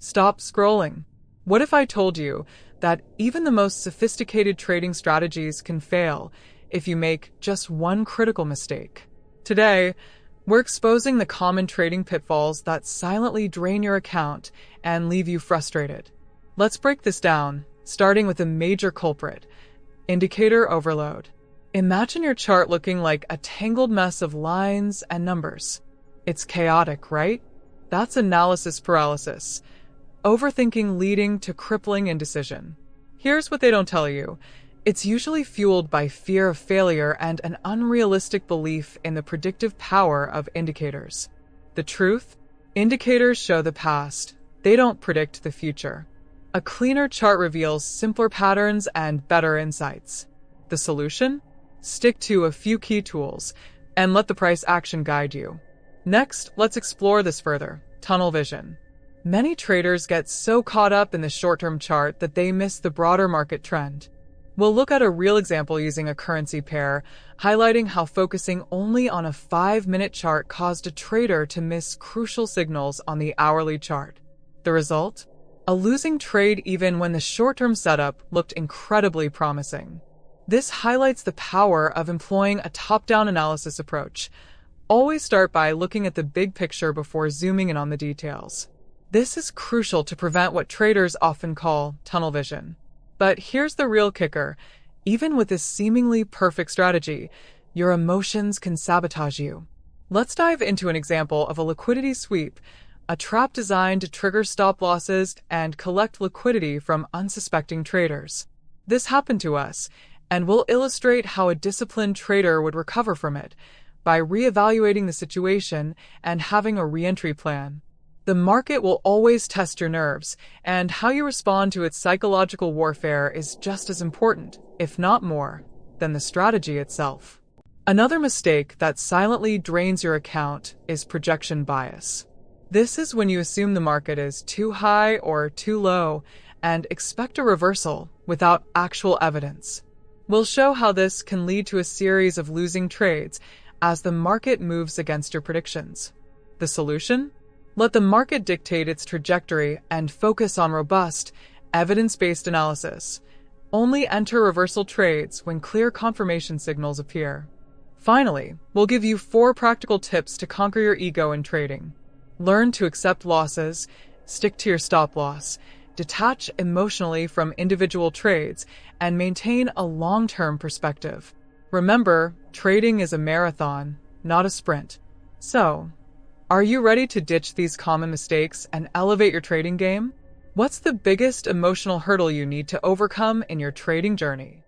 Stop scrolling. What if I told you that even the most sophisticated trading strategies can fail if you make just one critical mistake? Today, we're exposing the common trading pitfalls that silently drain your account and leave you frustrated. Let's break this down, starting with a major culprit: indicator overload. Imagine your chart looking like a tangled mess of lines and numbers. It's chaotic, right? That's analysis paralysis. Overthinking leading to crippling indecision. Here's what they don't tell you. It's usually fueled by fear of failure and an unrealistic belief in the predictive power of indicators. The truth? Indicators show the past. They don't predict the future. A cleaner chart reveals simpler patterns and better insights. The solution? Stick to a few key tools and let the price action guide you. Next, let's explore this further: tunnel vision. Many traders get so caught up in the short-term chart that they miss the broader market trend. We'll look at a real example using a currency pair, highlighting how focusing only on a 5-minute chart caused a trader to miss crucial signals on the hourly chart. The result? A losing trade even when the short-term setup looked incredibly promising. This highlights the power of employing a top-down analysis approach. Always start by looking at the big picture before zooming in on the details. This is crucial to prevent what traders often call tunnel vision. But here's the real kicker. Even with this seemingly perfect strategy, your emotions can sabotage you. Let's dive into an example of a liquidity sweep, a trap designed to trigger stop losses and collect liquidity from unsuspecting traders. This happened to us, and we'll illustrate how a disciplined trader would recover from it by reevaluating the situation and having a re-entry plan. The market will always test your nerves, and how you respond to its psychological warfare is just as important, if not more, than the strategy itself. Another mistake that silently drains your account is projection bias. This is when you assume the market is too high or too low and expect a reversal without actual evidence. We'll show how this can lead to a series of losing trades as the market moves against your predictions. The solution? Let the market dictate its trajectory and focus on robust, evidence-based analysis. Only enter reversal trades when clear confirmation signals appear. Finally, we'll give you 4 practical tips to conquer your ego in trading. Learn to accept losses, stick to your stop loss, detach emotionally from individual trades, and maintain a long-term perspective. Remember, trading is a marathon, not a sprint. So, are you ready to ditch these common mistakes and elevate your trading game? What's the biggest emotional hurdle you need to overcome in your trading journey?